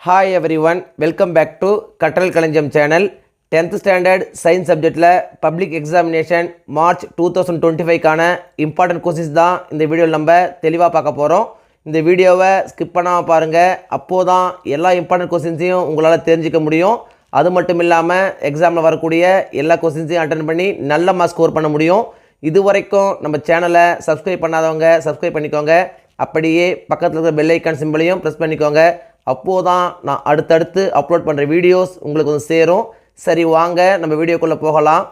Hi everyone, welcome back to Katral Kalanjam channel. 10th standard science subjectல public examination March 2025 கான important questions தான் இந்த வீடியோவில் நம்ம தெளிவாக பார்க்க போகிறோம். இந்த வீடியோவை ஸ்கிப் பண்ணாமல் பாருங்கள், அப்போதான் எல்லா important questionsையும் உங்களால் தெரிஞ்சிக்க முடியும். அது மட்டும் இல்லாமல் எக்ஸாமில் வரக்கூடிய எல்லா கொஸ்டின்ஸையும் அட்டென்ட் பண்ணி நல்ல மார்க் ஸ்கோர் பண்ண முடியும். இது வரைக்கும் நம்ம சேனலை சப்ஸ்கிரைப் பண்ணாதவங்க சப்ஸ்கிரைப் பண்ணிக்கோங்க. அப்படியே பக்கத்தில் இருக்கிற பெல் ஐக்கான் சிம்பிளையும் ப்ரெஸ் பண்ணிக்கோங்க. அப்போது தான் நான் அடுத்தடுத்து அப்லோட் பண்ணுற வீடியோஸ் உங்களுக்கு வந்து சேரும். சரி, வாங்க நம்ம வீடியோக்குள்ளே போகலாம்.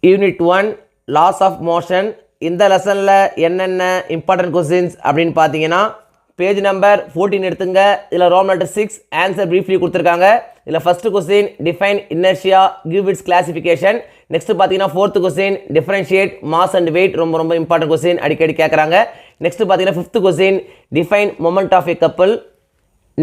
Unit 1 laws of motion. இந்த லெசனில் என்னென்ன இம்பார்ட்டன்ட் கொஸ்டின்ஸ் அப்படின்னு பார்த்தீங்கன்னா, பேஜ் நம்பர் 14 எடுத்துங்க. இதில் ரோம் லெட்டர் 6 ஆன்சர் ப்ரீஃப்லி கொடுத்துருக்காங்க. இதில் first question define inertia, give its classification. Next பார்த்தீங்கன்னா fourth question differentiate mass and weight. ரொம்ப இம்பார்ட்டன்ட் கொஸ்டின், அடிக்கடி கேட்குறாங்க. நெக்ஸ்ட் பார்த்தீங்கன்னா fifth question define moment of a couple.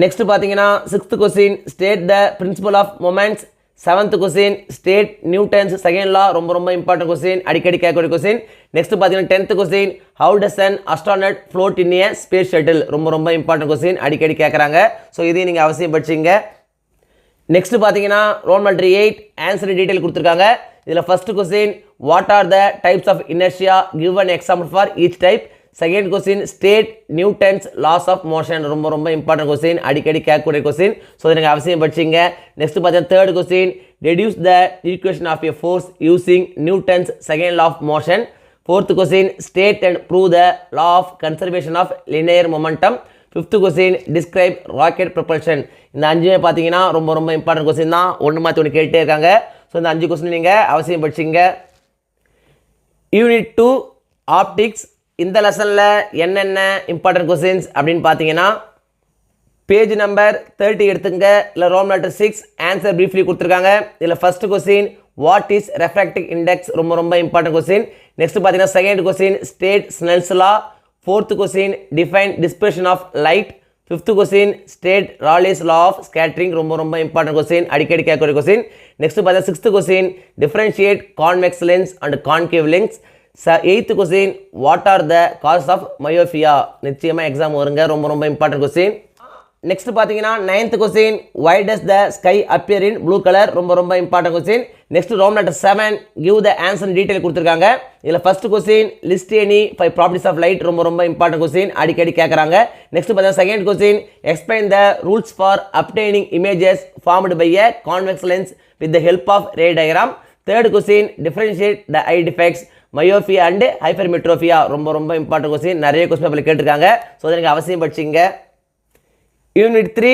Next பார்த்தீங்கன்னா sixth question state the principle of moments. Seventh question state Newton's second law. ரொம்ப important question, அடிக்கடி கேட்கக்கூடிய question. Next பார்த்தீங்கன்னா 10th question how does an astronaut float in a space shuttle. ரொம்ப important question, அடிக்கடி கேட்குறாங்க. So இதையும் நீங்கள் அவசியம் படிச்சிங்க. நெக்ஸ்ட் பார்த்தீங்கன்னா ரோம் லெட்டர் 8 ஆன்சர் டீட்டெயில் கொடுத்துருக்காங்க. இதில் first question what are the types of inertia, give an example for each type. Second question state Newton's laws of motion. ரொம்ப இம்பார்ட்டன்ட் கொஸ்டின், அடிக்கடி கேட்கக்கூடிய கொஸ்டின். ஸோ இதை நீங்கள் அவசியம் படிச்சிங்க. நெக்ஸ்ட் பார்த்தீங்கன்னா third question reduce the equation of a force using Newton's second law of motion. Fourth question state and prove the law of conservation of linear momentum. Fifth question describe rocket propulsion. இந்த அஞ்சுமே பார்த்தீங்கன்னா ரொம்ப important question தான். ஒன்று மாற்றி ஒன்று கேட்டே இருக்காங்க. ஸோ இந்த 5 கொஸ்டின் நீங்கள் அவசியம் படிச்சிங்க. Unit 2 optics. இந்த லெசனில் என்னென்ன இம்பார்ட்டன்ட் கொஸ்டின்ஸ் அப்படின்னு பார்த்தீங்கன்னா, பேஜ் நம்பர் 30 எடுத்துங்க. இல்லை ரோம் லெட்டர் 6 ஆன்சர் ப்ரீஃப்லி கொடுத்துருக்காங்க. இதில் first question what is refractive index. ரொம்ப இம்பார்ட்டன்ட் கொஸ்டின். நெக்ஸ்ட் பார்த்தீங்கன்னா second question state Snell's law. Fourth question define dispersion of light. Fifth question state Rayleigh's law of scattering. ரொம்ப important question, அடிக்கடி கேட்கக்கூடிய question. Next பார்த்தீங்கன்னா sixth question differentiate convex lens and concave lens. Eighth question what are the causes of myopia. நிச்சயமாக exam வருங்க, ரொம்ப important question. Next பார்த்தீங்கன்னா 9th question why does the sky appear in blue colour. ரொம்ப important question. Next ரோம் letter 7 give the answer detail கொடுத்துருக்காங்க. இதில் first question list any 5 properties of light. ரொம்ப important question, அடிக்கடி கேட்குறாங்க. நெக்ஸ்ட் பார்த்தீங்கன்னா second question explain the rules for obtaining images formed by a convex lens with the help of ray diagram. Third question differentiate the eye defects myopia and hypermetropia. ரொம்ப important question, நிறைய question பேப்பரில் கேட்டிருக்காங்க. So அதை நீங்கள் அவசியம் படிச்சிங்க. Unit 3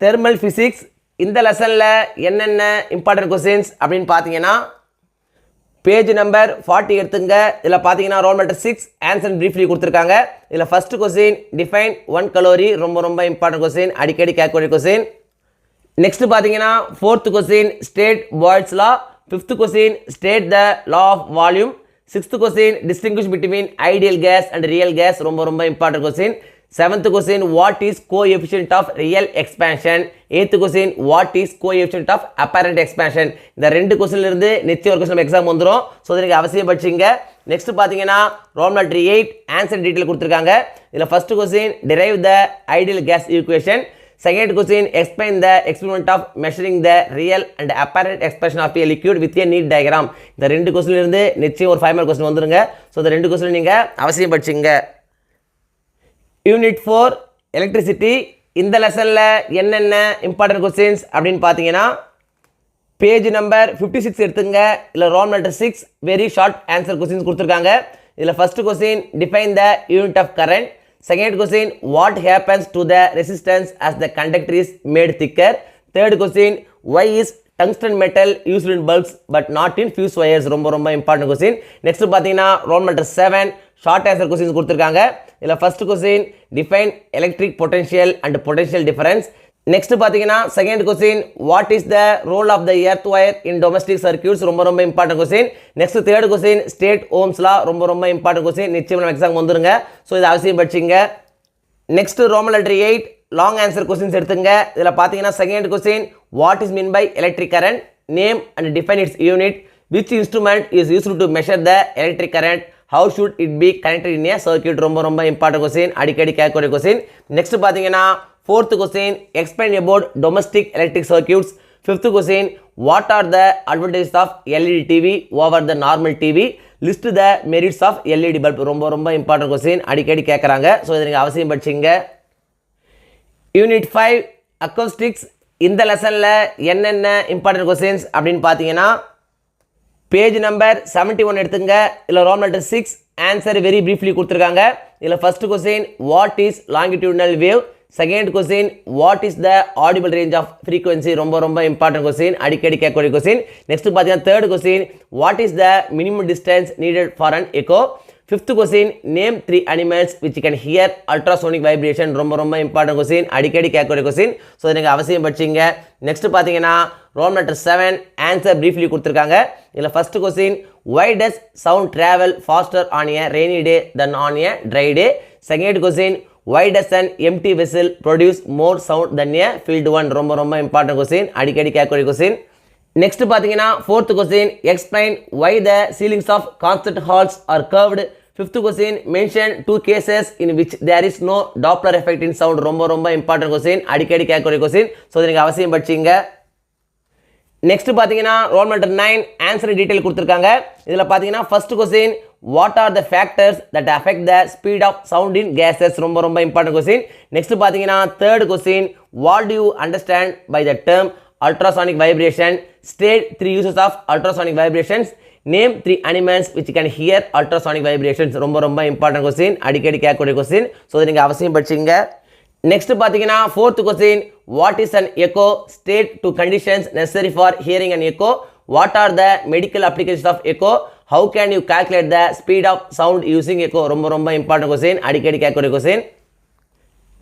thermal physics. இந்த லெசனில் என்னென்ன இம்பார்ட்டன்ட் கொஸ்டின்ஸ் அப்படின்னு பார்த்தீங்கன்னா, பேஜ் நம்பர் 40 எடுத்துங்க. இதில் பார்த்தீங்கன்னா ரோல் லெட்டர் 6 ஆன்சர் ப்ரீஃப்லி கொடுத்துருக்காங்க. இதில் ஃபர்ஸ்ட் கொஸ்டின் டிஃபைன் 1 கலோரி. ரொம்ப இம்பார்ட்டன்ட் கொஸ்டின், அடிக்கடி கேட்கக்கூடிய கொஸ்டின். நெக்ஸ்ட் பார்த்தீங்கன்னா fourth question state Boyle's law. Fifth question state the law of volume. Sixth question distinguish between ideal gas and real gas. ரொம்ப important question. Seventh question what is coefficient of real expansion. Eighth question what is coefficient of apparent expansion. இந்த 2 கொஸ்டின்லேருந்து நிச்சயம் ஒரு question exam வந்துடும். So இதுக்கு அவசியம் படிச்சிங்க. Next பார்த்தீங்கன்னா Rome letter 8 answer detail கொடுத்துருக்காங்க. இதில் first question derive the ideal gas equation. Second question explain the experiment of measuring the real and apparent expression of a liquid with a neat diagram. இந்த 2 கொஸ்டின்லேருந்து நிச்சயம் ஒரு 5 mark question வந்துருங்க. So இந்த 2 question நீங்கள் அவசியம் படிச்சிங்க. Unit 4 electricity. இந்த லெசனில் என்னென்ன இம்பார்ட்டன்ட் கொஸ்டின்ஸ் அப்படின்னு பார்த்தீங்கன்னா, பேஜ் நம்பர் 56 எடுத்துங்க. இல்லை Roman letter 6 very short answer questions கொடுத்துருக்காங்க. இதில் first question define the unit of current. Second question what happens to the resistance as the conductor is made thicker. Third question why is tungsten metal used in bulbs but not in fuse wires. ரொம்ப important question. Next பார்த்தீங்கன்னா Rome letter 7 short answer questions கொடுத்துருக்காங்க. இதில் first question define electric potential and potential difference. Next பார்த்தீங்கன்னா second question what is the role of the earth wire in domestic circuits. ரொம்ப important question. Next third question state Ohm's law. ரொம்ப important question, நிச்சயம் நம்ம exam வந்துருங்க. So இது அவசியம் படிச்சிங்க. Next ரோம் லெட்டர் 8 லாங் ஆன்சர் கொஸ்டின்ஸ் எடுத்துங்க. இதில் பார்த்தீங்கன்னா second question what is mean by electric current. Name and define its unit. Which instrument is used to measure the electric current. how should it be connected in a circuit. ரொம்ப important question, அடிக்கடி கேட்கக்கூடிய question. Next பார்த்தீங்கன்னா Fourth question, explain about domestic electric circuits. Fifth question, what are the advantages of LED TV over the normal TV? List the merits of LED bulb. ரொம்ப important question, அடிக்கடி கேட்குறாங்க. So இதை நீங்கள் அவசியம் படிச்சிங்க. Unit 5 acoustics. இந்த லெசனில் என்னென்ன இம்பார்ட்டன்ட் கொஸ்டின்ஸ் அப்படின்னு பார்த்தீங்கன்னா பேஜ் நம்பர் 71 எடுத்துங்க. இதில் Roman letter 6 answer very briefly கொடுத்துருக்காங்க. இதில் first question what is longitudinal wave, second question what is the audible range of frequency, ரொம்ப இம்பார்ட்டன்ட் கொஸ்டின், அடிக்கடி கேட்கக்கூடிய கொஸ்டின். நெக்ஸ்ட் பார்த்தீங்கன்னா third question what is the minimum distance needed for an echo. Fifth question, name 3 animals which can hear ultrasonic vibration. ரொம்ப important question, அடிக்கடி கேட்கக்கூடிய question. So நீங்கள் அவசியம் படிச்சிங்க. நெக்ஸ்ட் பார்த்தீங்கன்னா ரோம் லெட்டர் 7 ஆன்சர் ப்ரீஃப்லி கொடுத்துருக்காங்க. இதில் first question why does sound travel faster on a rainy day than on a dry day. Second question why does an empty vessel produce more sound than a filled one. ரொம்ப important question, அடிக்கடி கேட்கக்கூடிய question. Next பார்த்தீங்கன்னா fourth question explain why the ceilings of concert halls are curved. Fifth question mention 2 cases in which there is no Doppler effect in sound. ரொம்ப important question, அடிக்கடி கேட்கக்கூடிய question. So இதை நீங்கள் அவசியம் படிச்சிங்க. நெக்ஸ்ட் பார்த்தீங்கன்னா roll number 9 answer detail கொடுத்துருக்காங்க. இதில் பார்த்தீங்கன்னா first question what are the factors that affect the speed of sound in cases. ரொம்ப இம்பார்ட்டன்ட் கொஸ்டின். நெக்ஸ்ட் பார்த்தீங்கன்னா third question what do you understand by the term ultrasonic vibration. State 3 uses of ultrasonic vibrations. Name 3 animals which can hear ultrasonic vibrations. ரொம்ப important question, அடிக்கடி கேட்கக்கூடிய question. So இதை நீங்கள் அவசியம் படிச்சிங்க. Next பார்த்தீங்கன்னா fourth question what is an echo. State 2 conditions necessary for hearing an echo. What are the medical applications of echo? How can you calculate the speed of sound using echo. ரொம்ப important question, அடிக்கடி கேட்கக்கூடிய question.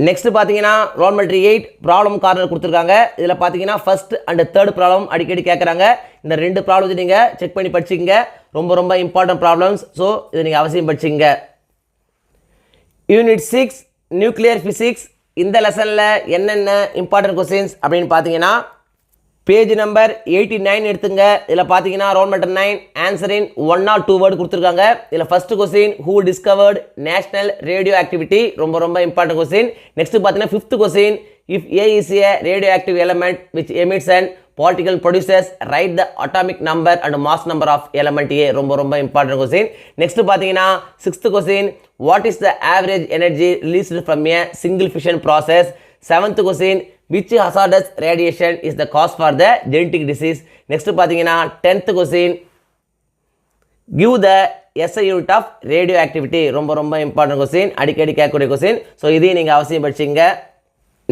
Next பார்த்தீங்கன்னா roll number 8 problem corner கொடுத்துருக்காங்க. இதில் பார்த்தீங்கன்னா first and third problem அடிக்கடி கேட்குறாங்க. இந்த ரெண்டு ப்ராப்ளத்தை நீங்கள் செக் பண்ணி படிச்சிங்க. ரொம்ப இம்பார்ட்டன்ட் ப்ராப்ளம்ஸ். ஸோ இதை நீங்கள் அவசியம் படிச்சிங்க. Unit 6 nuclear physics. இந்த லெசனில் என்னென்ன இம்பார்ட்டன்ட் கொஸ்டின்ஸ் அப்படின்னு பார்த்தீங்கன்னா பேஜ் நம்பர் 89 எடுத்துங்க. இதில் பார்த்தீங்கன்னா ரோல் நம்பர் 9 ஆன்சரின் 1 or 2 வேர்டு கொடுத்துருக்காங்க. இதில் first question who discovered national radio activity. ரொம்ப இம்பார்ட்டன்ட் கொஸ்டின். நெக்ஸ்ட் பார்த்தீங்கன்னா fifth question if A is a radio active element which emits and particle produces, write the atomic number and mass number of element A. ரொம்ப important question. Next பார்த்தீங்கன்னா 6th question what is the average energy released from a single fission process. 7th question which hazardous radiation is the cause for the genetic disease. Next பார்த்தீங்கன்னா 10th question give the SI unit of radioactivity. ரொம்ப important question, அடிக்கடி கேட்கக்கூடிய question. So இதையும் நீங்கள் அவசியம் படிச்சிங்க.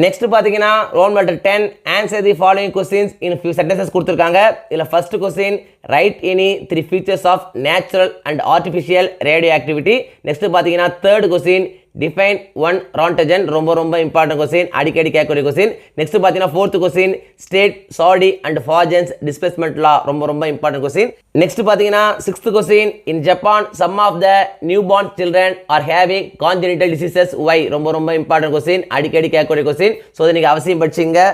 Next பார்த்தீங்கன்னா roll number 10 answer the following questions in few sentences கொடுத்துருக்காங்க. இதில் first question write any 3 features of natural and artificial radioactivity. Next பார்த்தீங்கன்னா தேர்ட் கொஸ்டின் டிஃபைன் 1 ரான்டஜன். ரொம்ப இம்பார்ட்டன்ட் கொஸ்டின், அடிக்கடி கேட்கக்கூடிய கொஸ்டின். நெக்ஸ்ட் பார்த்தீங்கன்னா fourth question state Soddy and Fajans displacement law. ரொம்ப important question. Next பார்த்தீங்கன்னா 6th question in Japan some of the newborn children are having congenital diseases வை. ரொம்ப important question, அடிக்கடி கேட்கக்கூடிய question. So இதை நீங்கள் அவசியம் படிச்சிங்க.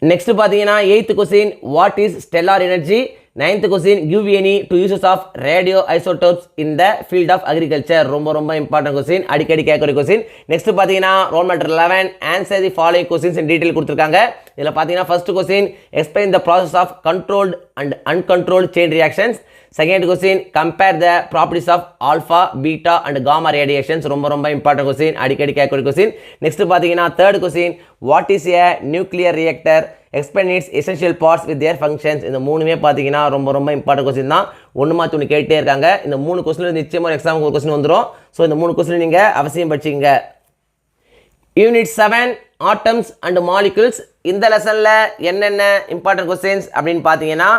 நெக்ஸ்ட் பார்த்தீங்கன்னா 8th question what is stellar energy. 9th question give any 2 uses of radioisotopes in the field of agriculture. ரொம்ப important question, அடிக்கடி கேட்கக்கூடிய கொஸ்டின். நெக்ஸ்ட் பார்த்தீங்கன்னா roll number 11 answer the following questions in detail கொடுத்துருக்காங்க. இதில் பார்த்தீங்கன்னா first question explain the process of controlled and uncontrolled chain reactions. Second question compare the properties of alpha beta and gamma radiations. ரொம்ப important question, அடிக்கடி கேட்கக்கூடிய question. Next பார்த்தீங்கன்னா third question what is A nuclear reactor, explain it's essential parts with their functions. இந்த மூணுமே பார்த்தீங்கன்னா ரொம்ப important question தான். ஒன்று மாற்றி ஒன்று கேட்டே இருக்காங்க. இந்த 3 கொஸ்டின் நிச்சயமாக எக்ஸாமுக்கு ஒரு கொஸ்டின் வந்துடும். ஸோ இந்த 3 கொஸ்டின் நீங்கள் அவசியம் படிச்சிங்க. Unit 7 atoms and molecules. இந்த லெசனில் என்னென்ன இம்பார்ட்டன்ட் கொஸ்டின்ஸ் அப்படின்னு பார்த்தீங்கன்னா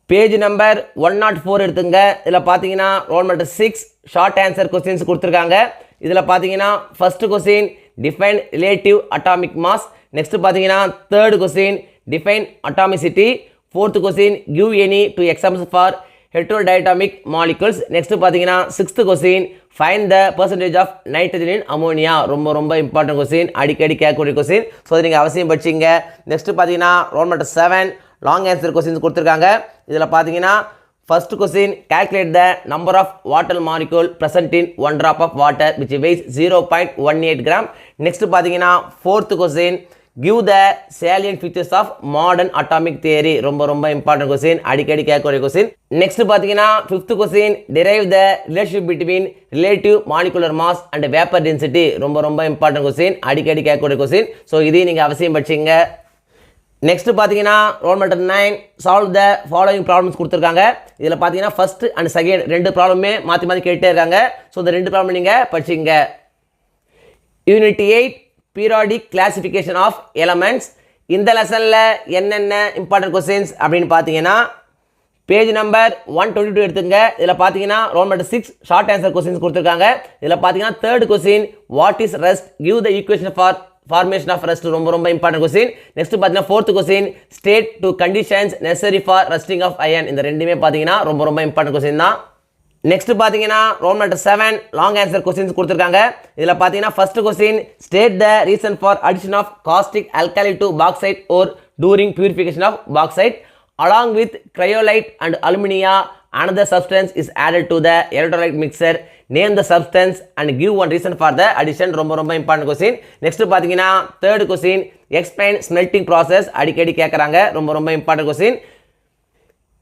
பேஜ் நம்பர் 104 எடுத்துங்க. இதில் பார்த்தீங்கன்னா roll number 6 short answer questions கொடுத்துருக்காங்க. இதில் பார்த்தீங்கன்னா first question define relative atomic mass. Next பார்த்தீங்கன்னா third question define atomicity. Fourth question give any 2 examples for heterodiatomic molecules. Next பார்த்தீங்கன்னா 6th question find the percentage of nitrogen in ammonia. ரொம்ப important question, அடிக்கடி கேட்கக்கூடிய question. So அதை நீங்கள் அவசியம் படிச்சிங்க. Next பார்த்தீங்கன்னா roll number 7 long answer questions கொடுத்துருக்காங்க. இதில் பார்த்தீங்கன்னா First question, calculate the number of water molecule present in 1 drop of water which weighs 0.18 gram. Next பார்த்தீங்கன்னா fourth question, give the salient features of modern atomic theory. ரொம்ப important question, அடிக்கடி கேட்கக்கூடிய question. Next பார்த்தீங்கன்னா fifth question, derive the relationship between relative molecular mass and vapor density. ரொம்ப important question, அடிக்கடி கேட்கக்கூடிய question. So இதையும் நீங்கள் அவசியம் படிச்சிங்க. நெக்ஸ்ட் பார்த்தீங்கன்னா roll number 9 solve the following problems கொடுத்துருக்காங்க. இதில் பார்த்தீங்கன்னா ஃபர்ஸ்ட் அண்ட் செகண்ட் ரெண்டு ப்ராப்ளமே மாற்றி கேட்டே இருக்காங்க. ஸோ இந்த ரெண்டு ப்ராப்ளம் நீங்கள் படிச்சிங்க. Unit 8 periodic classification of elements. இந்த லெசனில் என்னென்ன இம்பார்ட்டன்ட் கொஸ்டின்ஸ் அப்படின்னு பார்த்தீங்கன்னா பேஜ் நம்பர் 122 எடுத்துங்க. இதில் பார்த்தீங்கன்னா roll number 6 short answer questions கொடுத்துருக்காங்க. இதில் பார்த்தீங்கன்னா third question what is rest, give the equation for formation of rest. ரொம்ப important question. next பார்த்தீங்கன்னா fourth question, state to conditions necessary for rusting of iron. இந்த ரெண்டுமே பார்த்தீங்கன்னா ரொம்ப important question தான். next பார்த்தீங்கன்னா roll number 7 long answer questions கொடுத்துருக்காங்க. இதில் பார்த்தீங்கன்னா first question, state the reason for addition of caustic alkali to bauxite ore during purification of bauxite along with cryolite and alumina. Another substance is added to the electrolyte mixture. Name the substance and give one reason for the addition. ரொம்ப important question. next பார்த்தீங்கன்னா third question, explain smelting process. அடிக்கடி கேட்குறாங்க. ரொம்ப important question.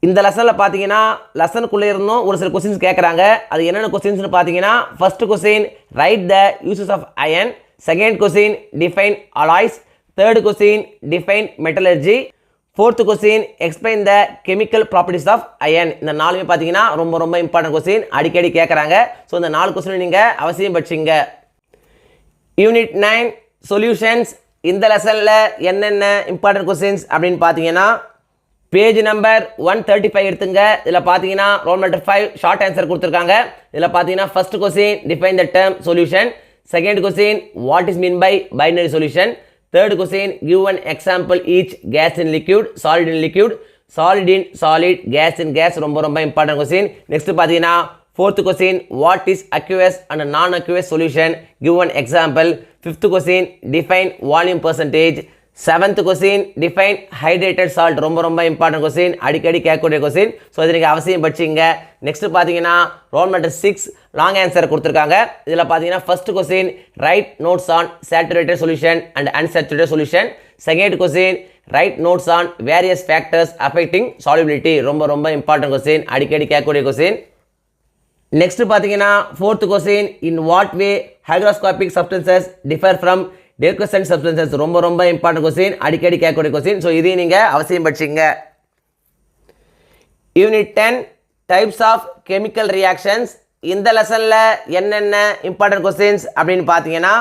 இந்த லெசனில் பார்த்தீங்கன்னா லெசனுக்குள்ளே இருந்தும் ஒரு சில கொஸ்டின்ஸ் கேட்குறாங்க. அது என்னென்ன கொஸ்டின்ஸ்னு பார்த்தீங்கன்னா first question write the uses of iron, second question define alloys, third question define metallurgy, fourth question explain the chemical properties of iron. இந்த நாலுமே பார்த்தீங்கன்னா ரொம்ப இம்பார்ட்டன்ட் கொஸ்டின், அடிக்கடி கேட்குறாங்க. ஸோ இந்த 4 கொஸ்டின் நீங்கள் அவசியம் படிச்சிங்க. Unit 9 solutions. இந்த லெசனில் என்னென்ன இம்பார்ட்டன்ட் கொஸ்டின்ஸ் அப்படின்னு பார்த்தீங்கன்னா பேஜ் நம்பர் 135 எடுத்துங்க. இதில் பார்த்தீங்கன்னா ரோல் நம்பர் 5 ஷார்ட் ஆன்சர் கொடுத்துருக்காங்க. இதில் பார்த்தீங்கன்னா first question define the term solution, second question what is mean by binary solution, third question give one example each gas in liquid, solid in liquid, solid in solid, gas in gas. ரொம்ப important question. next பார்த்தீங்கன்னா fourth question what is aqueous and non aqueous solution, give one example. fifth question define volume percentage. seventh question define hydrated salt. ரொம்ப important question, அடிக்கடி கேட்கக்கூடிய question. So இது நீங்கள் அவசியம் படிச்சிங்க. Next பார்த்தீங்கன்னா ரோல் நம்பர் 6 லாங் ஆன்சர் கொடுத்துருக்காங்க. இதில் பார்த்தீங்கன்னா first question write notes on saturated solution and unsaturated solution, second question write notes on various factors affecting solubility. ரொம்ப இம்பார்ட்டன்ட் கொஸ்டின், அடிக்கடி கேட்கக்கூடிய கொஸ்டின். நெக்ஸ்ட் பார்த்தீங்கன்னா fourth question in what way hygroscopic substances differ from deliquescent substances. ரொம்ப important question, அடிக்கடி கேட்கக்கூடிய question. So இதையும் நீங்கள் அவசியம் படிச்சிங்க. Unit 10 types of chemical reactions. இந்த லெசனில் என்னென்ன இம்பார்ட்டன்ட் கொஸ்டின்ஸ் அப்படின்னு பார்த்தீங்கன்னா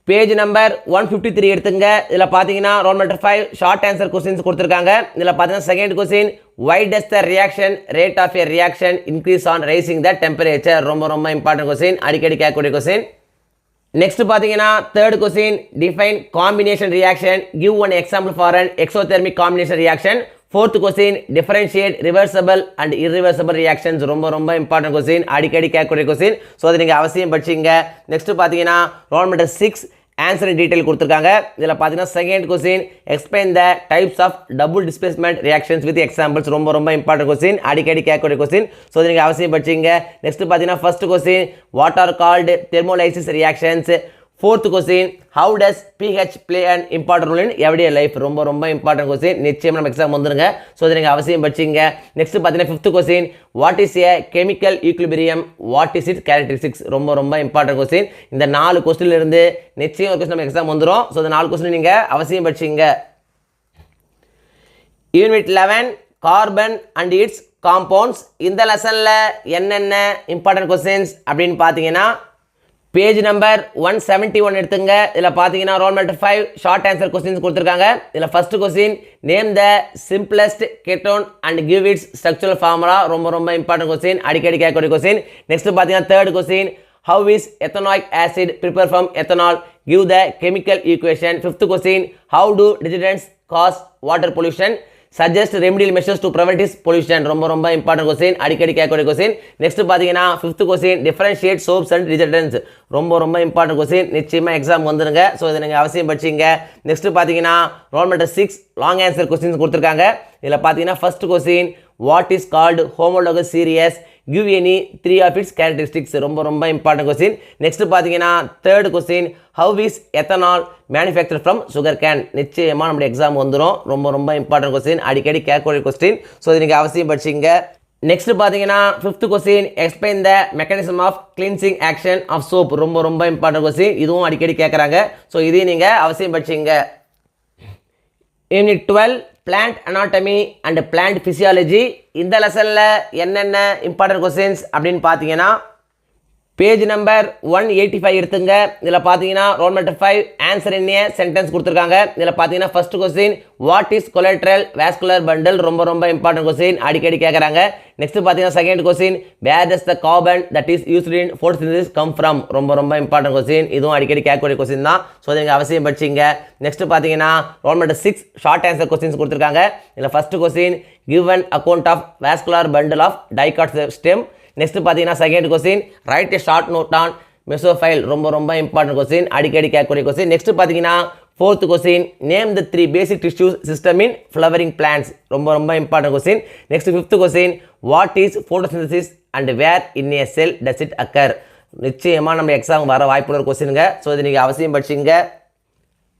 பேஜ் நம்பர் 153 எடுத்துங்க. இதில் பார்த்தீங்கன்னா roll number 5 short answer questions கொடுத்துருக்காங்க. இதில் பார்த்தீங்கன்னா second question why does the reaction rate of a reaction increase on raising the temperature. ரொம்ப இம்பார்ட்டன்ட் கொஸ்டின், அடிக்கடி கேட்கக்கூடிய கொஸ்டின். நெக்ஸ்ட் பார்த்தீங்கன்னா third question define combination reaction, give one example for an exothermic combination reaction. Fourth question differentiate reversible and irreversible reactions. ரொம்ப important question, அடிக்கடி கேட்கக்கூடிய question. So அதை நீங்கள் அவசியம் படிச்சிங்க. நெக்ஸ்ட் பார்த்தீங்கன்னா ரோல் நம்பர் 6 ஆன்சர் டீட்டெயில் கொடுத்துருக்காங்க. இதில் பார்த்தீங்கன்னா second question explain the types of double displacement reactions with examples. ரொம்ப இம்பார்ட்டன்ட் கொஸ்டின், அடிக்கடி கேட்கக்கூடிய கொஸ்டின். ஸோ அதை நீங்கள் அவசியம் படிச்சிங்க. நெக்ஸ்ட் பார்த்தீங்கன்னா first question what are called thermolysis reactions. Fourth question how does pH play an important role in everyday life. ரொம்ப important question, நிச்சயம் நம்ம எக்ஸாம் வந்துருங்க. ஸோ இதை நீங்கள் அவசியம் படிச்சிங்க. நெக்ஸ்ட் பார்த்தீங்கன்னா fifth question what is a chemical equilibrium, what is it characteristics. ரொம்ப இம்பார்ட்டன்ட் கொஸ்டின். இந்த 4 கொஸ்டின்ல இருந்து நிச்சயம் ஒரு கொஸ்டின் நம்ம எக்ஸாம் வந்துடும். ஸோ இந்த 4 கொஸ்டின் நீங்கள் அவசியம் படிச்சிங்க. Unit 11 carbon and its compounds. இந்த லெசனில் என்னென்ன இம்பார்ட்டன்ட் கொஸ்டின்ஸ் அப்படின்னு பார்த்தீங்கன்னா பேஜ் நம்பர் 171 எடுத்துங்க. இதில் பார்த்தீங்கன்னா roll number 5 short answer questions கொடுத்துருக்காங்க. இதில் first question name the simplest ketone and give its structural formula. ரொம்ப இம்பார்ட்டன்ட் கொஸ்டின், அடிக்கடி கேட்கக்கூடிய கொஸ்டின். நெக்ஸ்ட் பார்த்தீங்கன்னா third question how is ethanoic acid prepare from ethanol, give the chemical equation. Fifth question how do detergents cause water pollution, suggest remedial measures to prevent this pollution. ரொம்ப important question, அடிக்கடி கேட்கக்கூடிய question. next பாத்தீங்கன்னா 5th question differentiate soaps and detergents. ரொம்ப important question, நிச்சயமா exam வந்துருங்க. So இத நீங்க அவசியம் படிச்சீங்க. next பாத்தீங்கன்னா roll number 6 long answer questions கொடுத்திருக்காங்க. இதுல பாத்தீங்கன்னா first question what is called homologous series, give any 3 of its characteristics. ரொம்ப important question. Next பார்த்தீங்கன்னா third question, how is ethanol manufactured from sugar cane? நிச்சயமா நம்ம எக்ஸாம் வந்துரும். ரொம்ப important question, அடிக்கடி கேட்கக்கூடிய question. ஸோ இது நீங்கள் அவசியம் படிச்சிங்க. நெக்ஸ்ட் பார்த்தீங்கன்னா fifth question, explain the mechanism of cleansing action of soap. ரொம்ப இம்பார்ட்டன்ட் கொஸ்டின், இதுவும் அடிக்கடி கேட்குறாங்க. ஸோ இதையும் நீங்கள் அவசியம் படிச்சிங்க. Unit 12 plant anatomy and plant physiology. இந்த லெசனில் என்னென்ன இம்பார்ட்டன்ட் கொஸ்டின்ஸ் அப்படின்னு பார்த்தீங்கன்னா பேஜ் நம்பர் 185 எடுத்துங்க. இதில் பார்த்தீங்கன்னா roll number 5 answer in a sentence கொடுத்துருக்காங்க. இதில் பார்த்தீங்கன்னா first question, what is collateral vascular bundle. ரொம்ப இம்பார்ட்டன்ட் கொஸ்டின், அடிக்கடி கேட்குறாங்க. நெக்ஸ்ட் பார்த்தீங்கன்னா second question, where does the carbon that is used in photosynthesis come from. ரொம்ப இம்பார்ட்டன்ட் கொஸ்டின், இதுவும் அடிக்கடி கேட்கக்கூடிய கொஸ்டின் தான். ஸோ நீங்கள் அவசியம் படிச்சிங்க. நெக்ஸ்ட் பார்த்தீங்கன்னா roll number 6 short answer questions கொடுத்துருக்காங்க. இதில் first question, give an account of vascular bundle of dicot stem. Next பார்த்தீங்கன்னா second question, write a short note on mesophyll. ரொம்ப இம்பார்ட்டன்ட் கொஸ்டின், அடிக்கடி கேட்கக்கூடிய கொஸ்டின். நெக்ஸ்ட் பார்த்தீங்கன்னா fourth question, name the 3 basic tissues system in flowering plants. ரொம்ப important question. Next fifth question, what is photosynthesis and where in a cell does it occur. நிச்சயமாக நம்ம exam வர வாய்ப்புள்ள கொஸ்டினுங்க. So இது நீங்கள் அவசியம் படிச்சிங்க.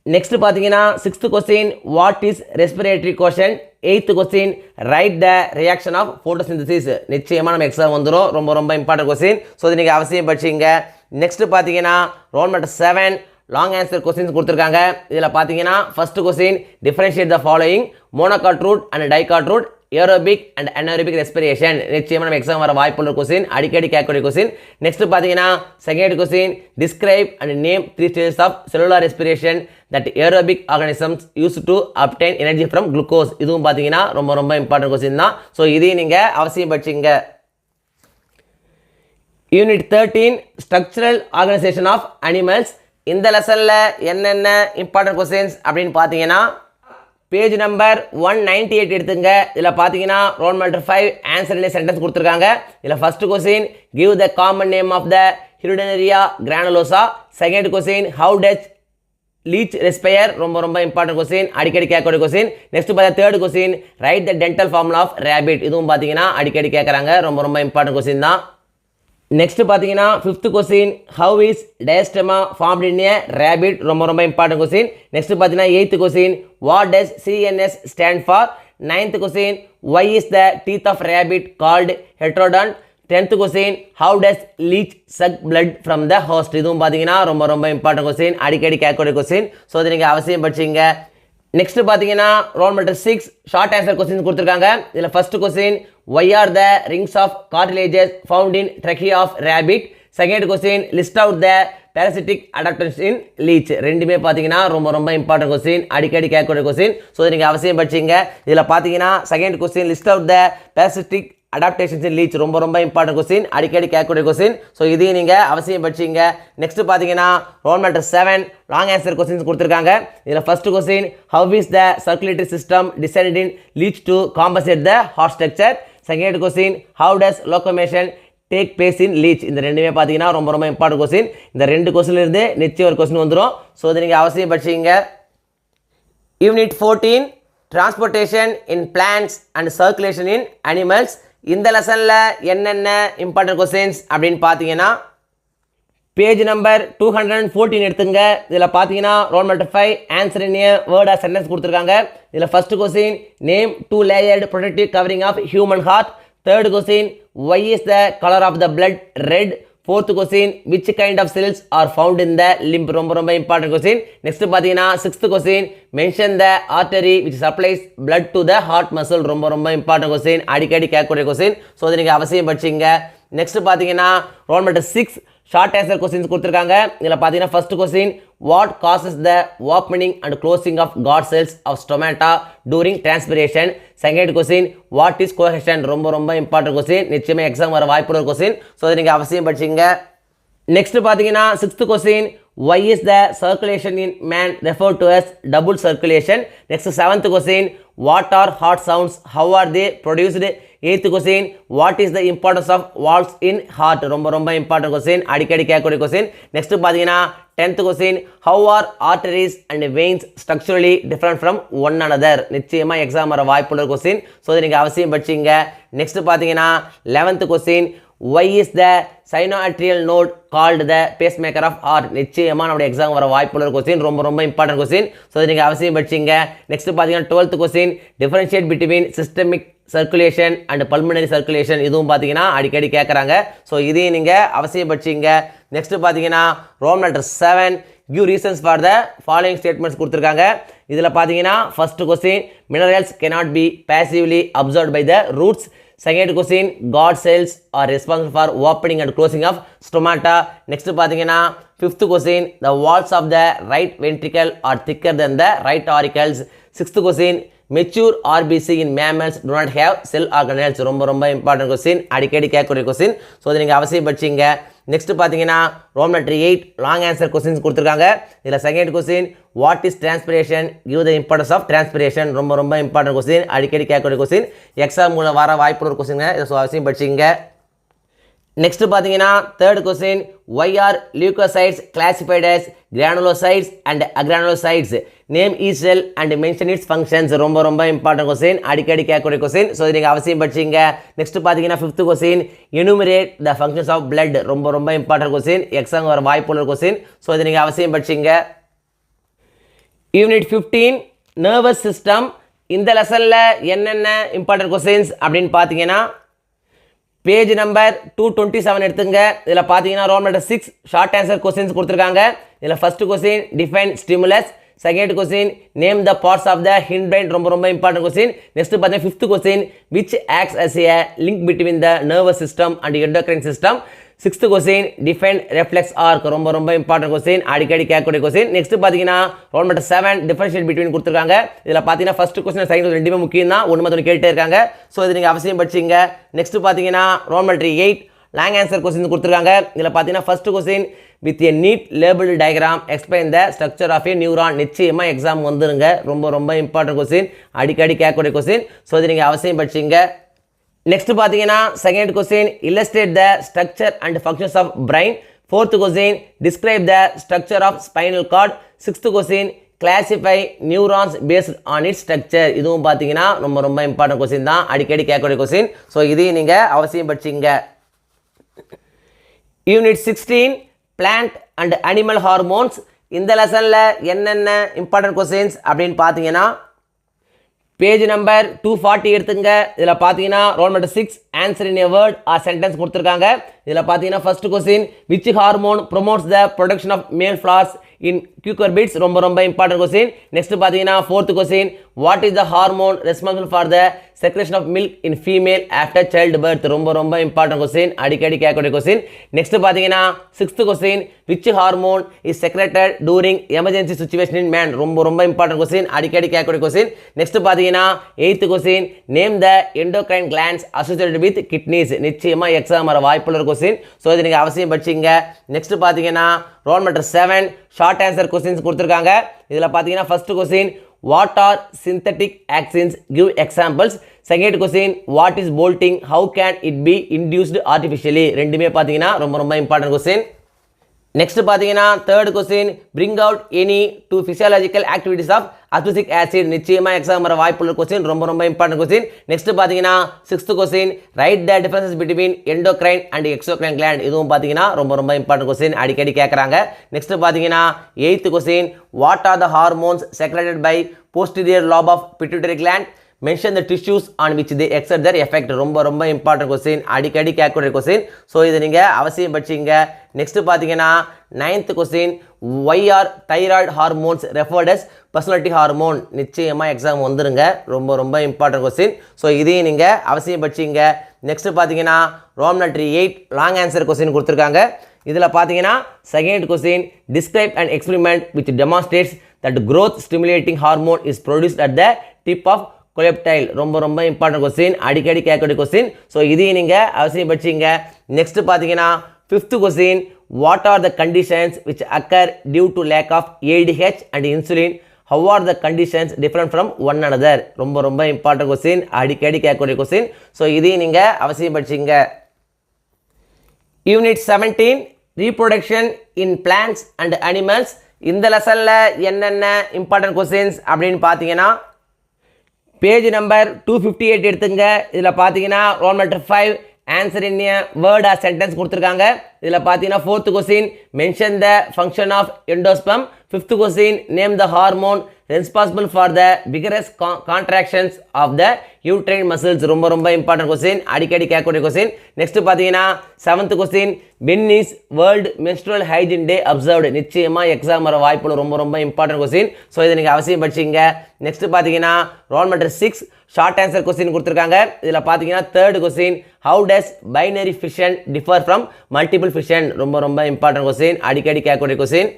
நெக்ஸ்ட் பார்த்தீங்கன்னா sixth question, what is respiratory quotient. Eighth question, write the reaction of photosynthesis. நிச்சயமாக நம்ம எக்ஸாம் வந்துடும். ரொம்ப இம்பார்ட்டன்ட் கொஸ்டின். ஸோ இது நீங்கள் அவசியம் படிச்சிங்க. நெக்ஸ்ட் பார்த்தீங்கன்னா roll number 7 long answer questions கொடுத்துருக்காங்க. இதில் பார்த்தீங்கன்னா first question, differentiate the following monocot root and dicot root, aerobic and anaerobic respiration. நிச்சயமாக நம்ம எக்ஸாம் வர வாய்ப்புள்ள கொஸ்டின், அடிக்கடி கேட்கக்கூடிய கொஸ்டின். நெக்ஸ்ட் பார்த்தீங்கன்னா second question, describe and name 3 stages of cellular respiration that aerobic organisms use to obtain energy from glucose. இதுவும் பார்த்தீங்கன்னா ரொம்ப இம்பார்ட்டன்ட் கொஸ்டின் தான். ஸோ இதையும் நீங்கள் அவசியம் படிச்சிங்க. Unit 13 structural organisation of animals. இந்த லெசனில் என்னென்ன இம்பார்ட்டன்ட் கொஸ்டின்ஸ் அப்படின்னு பார்த்தீங்கன்னா பேஜ் நம்பர் 198 எடுத்துங்க. இதில் பார்த்தீங்கன்னா roll number 5 answer in sentence கொடுத்துருக்காங்க. இதில் first question, give the common name of the Hirudinaria granulosa. Second question, how does leech respire. ரொம்ப இம்பார்ட்டன்ட் கொஸ்டின், அடிக்கடி கேட்கக்கூடிய கொஸ்டின். நெக்ஸ்ட் பார்த்தா third question, write the dental formula of rabbit. இதுவும் பார்த்தீங்கன்னா அடிக்கடி கேட்குறாங்க. ரொம்ப இம்பார்ட்டன்ட் கொஸ்டின் தான். நெக்ஸ்ட் பார்த்தீங்கன்னா fifth question, how is diastema formed in a rabbit. ரொம்ப இம்பார்ட்டன்ட் கொஸ்டின். நெக்ஸ்ட் பார்த்தீங்கன்னா eighth question, what does CNS stand for. Ninth question, why is the teeth of rabbit called heterodont. 10th question, how does leech suck blood from the host. இதுவும் பார்த்தீங்கன்னா ரொம்ப important question, அடிக்கடி கேட்கக்கூடிய question. So இதை நீங்கள் அவசியம் படிச்சிங்க. Next பார்த்தீங்கன்னா roll number 6 short answer question கொடுத்துருக்காங்க. இதில் first question, why are the rings of cartilages found in trachea of rabbit. Second question, list out the parasitic adaptations in leech. ரெண்டுமே பார்த்தீங்கன்னா ரொம்ப இம்பார்ட்டன்ட் கொஸ்டின், அடிக்கடி கேட்கக்கூடிய கொஸ்டின். ஸோ இதை நீங்கள் அவசியம் படிச்சிங்க. இதில் பார்த்தீங்கன்னா second question, list out the parasitic adaptations in leech. ரொம்ப இம்பார்ட்டன்ட் கொஸ்டின், அடிக்கடி கேட்கக்கூடிய கொஸ்டின். ஸோ இதையும் நீங்கள் அவசியம் படிச்சிங்க. நெக்ஸ்ட் பார்த்தீங்கன்னா roll number 7 long answer questions கொடுத்துருக்காங்க. இதில் first question, how is the circulatory system designed in leech to compensate the heart structure. Second question, how does locomotion take place in leech. இந்த ரெண்டுமே பார்த்தீங்கன்னா ரொம்ப இம்பார்ட்டன்ட் கொஸ்டின். இந்த 2 கொஸ்டின்லேருந்து நிச்சயம் ஒரு question வந்துடும். ஸோ இதை நீங்கள் அவசியம் படிச்சிங்க. Unit 14 transportation in plants and circulation in animals. இந்த லெசனில் என்னென்ன இம்பார்ட்டன்ட் கொஸ்டின்ஸ் அப்படின்னு பார்த்தீங்கன்னா பேஜ் நம்பர் 214 எடுத்துங்க. இதில் பார்த்தீங்கன்னா roll number 5 answer in a word or sentence கொடுத்துருக்காங்க. இதில் first question, name 2 layered protective covering of human heart. Third question, why is the colour of the blood red. Fourth question, which kind of cells are found in the lymph. ரொம்ப important question. Next பார்த்தீங்கன்னா sixth question, mention the artery which supplies blood to the heart muscle. ரொம்ப important question, அடிக்கடி கேட்கக்கூடிய question. So அதை நீங்கள் அவசியம் படிச்சிங்க. Next பார்த்தீங்கன்னா roll number 6 short answer questions கொடுத்துருக்காங்க. இதில் பார்த்தீங்கன்னா first question, what causes the opening and closing of guard cells of stomata during transpiration. Second question, what is cohesion. ரொம்ப இம்பார்ட்டன்ட் கொஸ்டின், நிச்சயமாக எக்ஸாம் வர வாய்ப்புள்ள கொஸ்டின். ஸோ அதை நீங்கள் அவசியம் படிச்சிங்க. நெக்ஸ்ட் பார்த்தீங்கன்னா sixth question, why is the circulation in man refer to as double circulation. Next seventh question, what are heart sounds, have are they produced eighth question what is the importance of valves in heart ரொம்ப ரொம்ப important question அடிக்கடி கேட்கக்கூடிய question next பார்த்தீங்கன்னா 10th question how R arteries and veins structurally different from one another நிச்சயமாக exam வர வாய்ப்புள்ள question so இதை நீங்கள் அவசியம் படிச்சிங்க நெக்ஸ்ட் பார்த்தீங்கன்னா 11th question why is the sinoatrial node called the pacemaker of heart நிச்சயமாக நம்முடைய எக்ஸாம் வர வாய்ப்புள்ள கொஸ்டின் ரொம்ப ரொம்ப இம்பார்ட்டன்ட் கொஸ்டின் ஸோ இதை நீங்கள் அவசியம் படிச்சிங்க நெக்ஸ்ட் பார்த்தீங்கன்னா 12th question differentiate between systemic circulation and pulmonary circulation இதுவும் பார்த்தீங்கன்னா அடிக்கடி கேட்குறாங்க ஸோ இதையும் நீங்கள் அவசியம் படிச்சிங்க நெக்ஸ்ட் பார்த்தீங்கன்னா Rome letter 7 give reasons for the following statements கொடுத்துருக்காங்க இதில் பார்த்தீங்கன்னா first question minerals cannot be passively absorbed by the roots second question god cells are responsible for opening and closing of stomata next பார்த்தீங்கன்னா fifth question the walls of the right ventricle are thicker than the right auricles sixth question mature RBC in mammals do not have cell organelles ரொம்ப ரொம்ப important question அடிக்கடி கேட்கக்கூடிய question so அதை நீங்கள் அவசியம் படிச்சிங்க next பார்த்தீங்கன்னா Rome letter 8 long answer questions கொடுத்துருக்காங்க இதில் second question what is transpiration give the importance of transpiration ரொம்ப ரொம்ப இம்பார்ட்டன்ட் கொஸ்டின் அடிக்கடி கேட்கக்கூடிய கொஸ்டின் எக்ஸாம் மூலம் வர வாய்ப்புள்ள கொஸ்டின் ஸோ அவசியம் படிச்சிங்க நெக்ஸ்ட் பார்த்தீங்கன்னா third question why are leucocytes classified as granulocytes and agranulocytes name each cell and mention its functions ரொம்ப ரொம்ப இம்பார்ட்டன்ட் கொஸ்டின் அடிக்கடி கேட்கக்கூடிய கொஸ்டின் ஸோ இது நீங்கள் அவசியம் படிச்சிங்க நெக்ஸ்ட் பார்த்தீங்கன்னா fifth question enumerate the functions of blood ரொம்ப ரொம்ப இம்பார்ட்டன்ட் கொஸ்டின் எக்ஸாம் வர வாய்ப்புள்ள கொஸ்டின் ஸோ இது நீங்கள் அவசியம் படிச்சிங்க யூனிட் 15 நர்வஸ் சிஸ்டம் இந்த லெசனில் என்னென்ன இம்பார்ட்டன்ட் கொஸ்டின்ஸ் அப்படின்னு பார்த்தீங்கன்னா பேஜ் நம்பர் 227 எடுத்துங்க இதில் பார்த்தீங்கன்னா Rome letter 6 short answer questions கொடுத்துருக்காங்க இதில் first question define stimulus second question name the parts of the hind brain ரொம்ப ரொம்ப இம்பார்ட்டன்ட் கொஸ்டின் நெக்ஸ்ட் பார்த்தீங்கன்னா fifth question which acts as a link between the nervous system and endocrine system sixth question define reflex arc ரொம்ப ரொம்ப important question அடிக்கடி கேட்கக்கூடிய question next பார்த்தீங்கன்னா Rome letter 7 differentiate between கொடுத்துருக்காங்க இதில் பார்த்தீங்கன்னா ஃபர்ஸ்ட் கொஸ்டின் செகண்ட் கொஸ்டின் ரெண்டுமே முக்கியம் தான் ஒன்று மட்டும் கேட்டே இருக்காங்க ஸோ இது நீங்கள் அவசியம் படிச்சிங்க நெக்ஸ்ட் பார்த்தீங்கன்னா Rome letter 8 long answer question கொடுத்துருக்காங்க இதில் பார்த்தீங்கன்னா first question with a neat label diagram explain the structure of a neuron நிச்சயமாக எக்ஸாம் வந்துருங்க ரொம்ப ரொம்ப இம்பார்ட்டன்ட் கொஸ்டின் அடிக்கடி கேட்கக்கூடிய கொஸ்டின் ஸோ இது நீங்கள் அவசியம் படிச்சிங்க நெக்ஸ்ட் பார்த்தீங்கன்னா second question illustrate the structure and functions of brain fourth question describe the structure of spinal cord sixth question classify neurons based on its structure இதுவும் பார்த்தீங்கன்னா ரொம்ப ரொம்ப இம்பார்ட்டன்ட் கொஸ்டின் தான் அடிக்கடி கேட்கக்கூடிய கொஸ்டின் ஸோ இதையும் நீங்கள் அவசியம் படிச்சிங்க unit 16 plant and animal hormones இந்த லெசனில் என்னென்ன இம்பார்ட்டன்ட் கொஸ்டின்ஸ் அப்படின்னு பார்த்தீங்கன்னா பேஜ் நம்பர் 240 எடுத்துங்க இதில் பார்த்தீங்கன்னா roll number 6 answer in a word or sentence கொடுத்துருக்காங்க இதில் பார்த்தீங்கன்னா first question which hormone promotes the production of male flowers in cucurbits ரொம்ப ரொம்ப இம்பார்ட்டன்ட் கொஸ்டின் நெக்ஸ்ட் பார்த்தீங்கன்னா fourth question what is the hormone responsible for the secretion of milk in female after child birth ரொம்ப ரொம்ப important question அடிக்கடி கேட்கக்கூடிய question next பார்த்தீங்கன்னா sixth question which hormone is secreted during emergency situation in man ரொம்ப ரொம்ப important question அடிக்கடி கேட்கக்கூடிய question next பார்த்தீங்கன்னா eighth question name the endocrine glands associated with kidneys நிச்சயமாக எக்ஸாம் வர வாய்ப்புள்ள கொஸ்டின் ஸோ இது நீங்கள் அவசியம் படிச்சிங்க நெக்ஸ்ட் பார்த்தீங்கன்னா roll number 7 short answer questions கொடுத்துருக்காங்க இதில் பார்த்தீங்கன்னா first question what are synthetic auxins give examples second question what is bolting how can it be induced artificially ரெண்டுமே பார்த்தீங்கன்னா ரொம்ப ரொம்ப இம்பார்ட்டன்ட் கொஸ்டின் நெக்ஸ்ட் பார்த்தீங்கன்னா third question bring out any two physiological activities of abscisic acid நிச்சயமாக exam வர வாய்ப்புள்ள question ரொம்ப ரொம்ப இம்பார்ட்டன்ட் கொஸ்டின் நெக்ஸ்ட் பார்த்தீங்கன்னா sixth question write the differences between endocrine and exocrine gland இதுவும் பார்த்தீங்கன்னா ரொம்ப ரொம்ப இம்பார்ட்டன்ட் கொஸ்டின் அடிக்கடி கேட்குறாங்க நெக்ஸ்ட் பார்த்தீங்கன்னா eighth question what are the hormones secreted by posterior lobe of pituitary gland mention the tissues on which they exert their effect ரொம்ப ரொம்ப important question அடிக்கடி கேட்கக்கூடிய கொஸ்டின் ஸோ இதை நீங்கள் அவசியம் படிச்சிங்க நெக்ஸ்ட் பார்த்தீங்கன்னா ninth question why are thyroid hormones referred as personality hormone நிச்சயமாக எக்ஸாம் வந்துருங்க ரொம்ப ரொம்ப இம்பார்ட்டன்ட் கொஸ்டின் ஸோ இதையும் நீங்கள் அவசியம் படிச்சிங்க நெக்ஸ்ட் பார்த்தீங்கன்னா roll number 8 long answer question கொடுத்துருக்காங்க இதில் பார்த்தீங்கன்னா second question describe and experiment which demonstrates that growth stimulating hormone is produced at the tip of coleoptile ரொம்ப ரொம்ப இம்பார்ட்டன்ட் கொஸ்டின் அடிக்கடி கேட்கக்கூடிய கொஸ்டின் ஸோ இதையும் நீங்கள் அவசியம் படிச்சிங்க நெக்ஸ்ட் பார்த்தீங்கன்னா fifth question what are the conditions which occur due to lack of ADH and insulin how are the conditions different from one another? ரொம்ப ரொம்ப important question, அடிக்கடி கேட்கக்கூடிய question. ஸோ இதையும் நீங்கள் அவசியம் படிச்சிங்க. Unit 17 reproduction in plants and animals. இந்த லெசனில் என்னென்ன இம்பார்ட்டன்ட் கொஸ்டின்ஸ் அப்படின்னு பார்த்தீங்கன்னா பேஜ் நம்பர் 258 எடுத்துங்க. இதில் பார்த்தீங்கன்னா roll number 5 answer in a word or sentence கொடுத்துருக்காங்க. இதில் பார்த்தீங்கன்னா 4th question mention the function of endosperm. 5th question name the hormone responsible for the vigorous contractions of the uterine muscles. ரொம்ப ரொம்ப important question, அடிக்கடி கேட்கக்கூடிய question. Next பார்த்தீங்கன்னா 7th question when is world menstrual hygiene day observed. நிச்சயமாக exam வர வாய்ப்புள்ள ரொம்ப ரொம்ப இம்பார்ட்டன்ட் கொஸ்டின். ஸோ இதை நீங்கள் அவசியம் படிச்சிங்க. நெக்ஸ்ட் பார்த்தீங்கன்னா roll number 6 short answer question கொடுத்துருக்காங்க. இதில் பார்த்தீங்கன்னா 3rd question how does binary fission differ from multiple fission. ரொம்ப ரொம்ப இம்பார்ட்டன்ட் கொஸ்டின், அடிக்கடி கேட்கக்கூடிய கொஸ்டின்.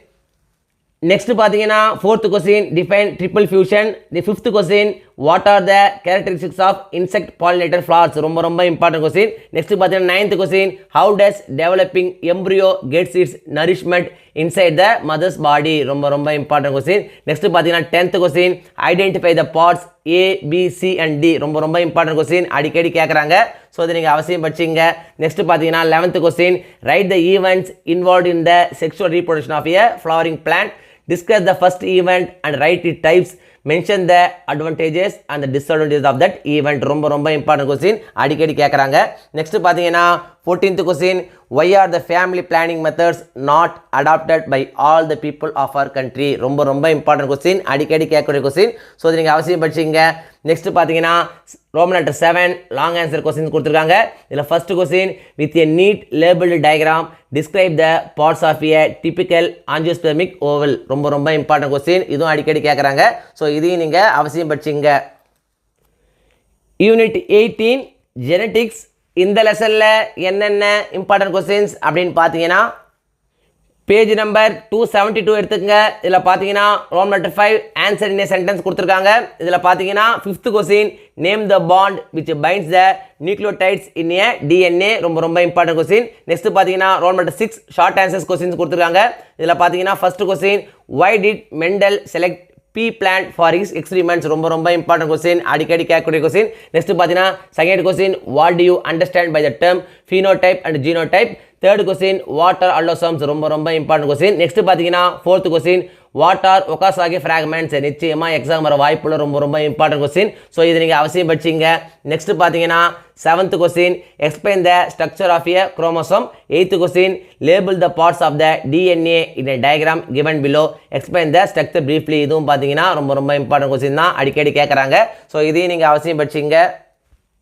நெக்ஸ்ட் பார்த்தீங்கன்னா 4th question define triple fusion. The 5th question what are the characteristics of insect pollinated flowers. ரொம்ப ரொம்ப இம்பார்ட்டன்ட் கொஸ்டின். நெக்ஸ்ட் பார்த்தீங்கன்னா 9th question how does developing embryo gets its nourishment inside the mother's body. ரொம்ப ரொம்ப important question. Next பார்த்தீங்கன்னா 10th question identify the parts A, B, C and D. ரொம்ப ரொம்ப important question, அடிக்கடி கேட்குறாங்க. So இதை நீங்கள் அவசியம் படிச்சிங்க. நெக்ஸ்ட் பார்த்தீங்கன்னா 11th question write the events involve in the sexual reproduction of a flowering plant. Discuss the first event and write its types. Mention the advantages and the disadvantages of that event. ரொம்ப ரொம்ப important question, அடிக்கடி கேட்குறாங்க. Next பார்த்தீங்கன்னா 14th question why are the family planning methods not adopted by all the people of our country. ரொம்ப ரொம்ப important question, அடிக்கடி கேட்கக்கூடிய question. So இதை நீங்கள் அவசியம் படிச்சிங்க. நெக்ஸ்ட் பார்த்தீங்கன்னா Roman letter 7 long answer question கொடுத்துருக்காங்க. இதில் first question with a neat labelled diagram describe the parts of a typical angiospermic ovule. ரொம்ப ரொம்ப இம்பார்ட்டன்ட் கொஸ்டின், இதுவும் அடிக்கடி கேட்குறாங்க. ஸோ இதையும் நீங்கள் அவசியம் படிச்சிங்க. Unit 18 genetics. இந்த லெசனில் என்னென்ன இம்பார்ட்டன்ட் கொஸ்டின்ஸ் அப்படின்னு பார்த்தீங்கன்னா பேஜ் நம்பர் 272 எடுத்துக்கங்க. இதில் பார்த்தீங்கன்னா roll number 5 answer in a sentence கொடுத்துருக்காங்க. இதில் பார்த்தீங்கன்னா 5th question name the bond which binds the nucleotides in a DNA. ரொம்ப ரொம்ப இம்பார்ட்டன்ட் கொஸ்டின். நெக்ஸ்ட் பார்த்தீங்கன்னா roll number 6 short answers questions கொடுத்துருக்காங்க. இதில் பார்த்தீங்கன்னா first question why did Mendel select pea plant for his experiments. ரொம்ப ரொம்ப important question, அடிக்கடி கேட்கக்கூடிய கொஸ்டின். நெக்ஸ்ட் பார்த்தீங்கன்னா second question what do you understand by the term phenotype and genotype. Third question what are allosomes. ரொம்ப ரொம்ப important question. Next பார்த்தீங்கன்னா 4th question what are Okazaki fragments. நிச்சயமாக exam வர வாய்ப்புள்ள ரொம்ப ரொம்ப இம்பார்ட்டன்ட் கொஸ்டின். ஸோ இதை நீங்கள் அவசியம் படிச்சிங்க. நெக்ஸ்ட் பார்த்தீங்கன்னா 7th question explain the structure of a chromosome. 8th question label the parts of the DNA in a diagram given below. Explain the structure briefly. இதுவும் பார்த்தீங்கன்னா ரொம்ப ரொம்ப இம்பார்ட்டன்ட் கொஸ்டின் தான், அடிக்கடி கேட்குறாங்க. ஸோ இதையும் நீங்கள் அவசியம் படிச்சிங்க.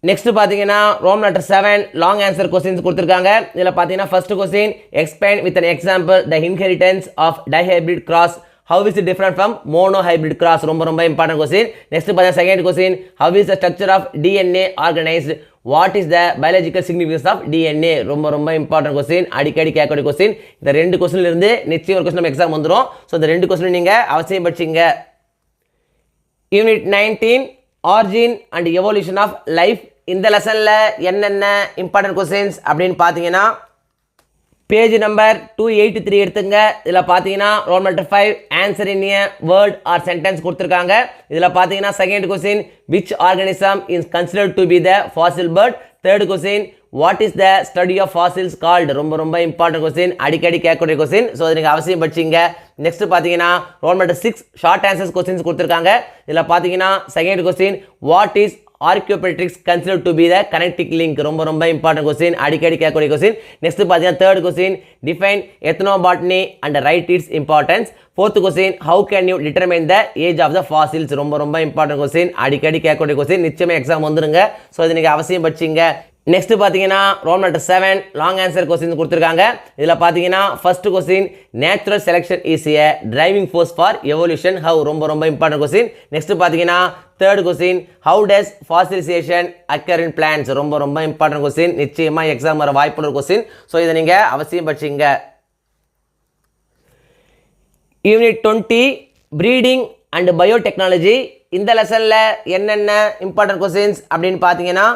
நெக்ஸ்ட் பார்த்தீங்கன்னா Rome letter 7 long answer questions கொடுத்துருக்காங்க. இதில் பார்த்தீங்கன்னா first question explain with an example the inheritance of dihybrid cross. How is it different from mono hybrid cross. ரொம்ப ரொம்ப இம்பார்ட்டன்ட் கொஸ்டின். நெக்ஸ்ட் பார்த்தீங்கன்னா second question how is the structure of DNA organised. What is the biological significance of DNA. ரொம்ப ரொம்ப important question, அடிக்கடி கேட்கக்கூடிய question. இந்த 2 கொஸ்டின்லேருந்து நிச்சயம் ஒரு கொஸ்டின் நம்ம எக்ஸாம் வந்துடும். ஸோ இந்த 2 கொஸ்டின் நீங்கள் அவசியம் படிச்சிங்க. Unit 19 origin and evolution of life. இந்த லெசனில் என்னென்ன இம்பார்ட்டன்ட் கொஸ்டின்ஸ் அப்படின்னு பார்த்தீங்கன்னா பேஜ் நம்பர் 283 எடுத்துங்க. இதில் பார்த்தீங்கன்னா roll number 5 answer in a word or sentence கொடுத்துருக்காங்க. இதில் பார்த்தீங்கன்னா second question which organism is considered to be the fossil bird. Third question what is the study of fossils called. ரொம்ப ரொம்ப இம்பார்ட்டன்ட் கொஸ்டின், அடிக்கடி கேட்கக்கூடிய கொஸ்டின். ஸோ அதை நீங்கள் அவசியம் படிச்சிங்க. நெக்ஸ்ட் பார்த்தீங்கன்னா roll number 6 short answers questions கொடுத்துருக்காங்க. இதில் பார்த்தீங்கன்னா second question what is Archaeopteryx considered to be the connecting link. ரொம்ப ரொம்ப இம்பார்ட்டன்ட் கொஸ்டின், அடிக்கடி கேட்கக்கூடிய கொஸ்டின். நெக்ஸ்ட் பார்த்தீங்கன்னா third question define ethnobotany and write its importance. Fourth question how can you determine the age of the fossils. ரொம்ப ரொம்ப important question, அடிக்கடி கேட்கக்கூடிய question. நிச்சயமாக எக்ஸாம் வந்துருங்க. ஸோ இது நீங்கள் அவசியம் படிச்சிங்க. நெக்ஸ்ட் பார்த்தீங்கன்னா roll number 7 long answer question கொடுத்துருக்காங்க. இதில் பார்த்தீங்கன்னா first question natural selection is a driving force for evolution how. ரொம்ப ரொம்ப இம்பார்ட்டன்ட் கொஸ்டின். நெக்ஸ்ட் பார்த்தீங்கன்னா third question how does fossilisation occur in plants. ரொம்ப ரொம்ப இம்பார்ட்டன்ட் கொஸ்டின், நிச்சயமாக எக்ஸாம் வர வாய்ப்புள்ள கொஸ்டின். ஸோ இதை நீங்கள் அவசியம் படிச்சிங்க. Unit 20 breeding and biotechnology. இந்த லெசனில் என்னென்ன இம்பார்ட்டன்ட் கொஸ்டின்ஸ் அப்படின்னு பார்த்தீங்கன்னா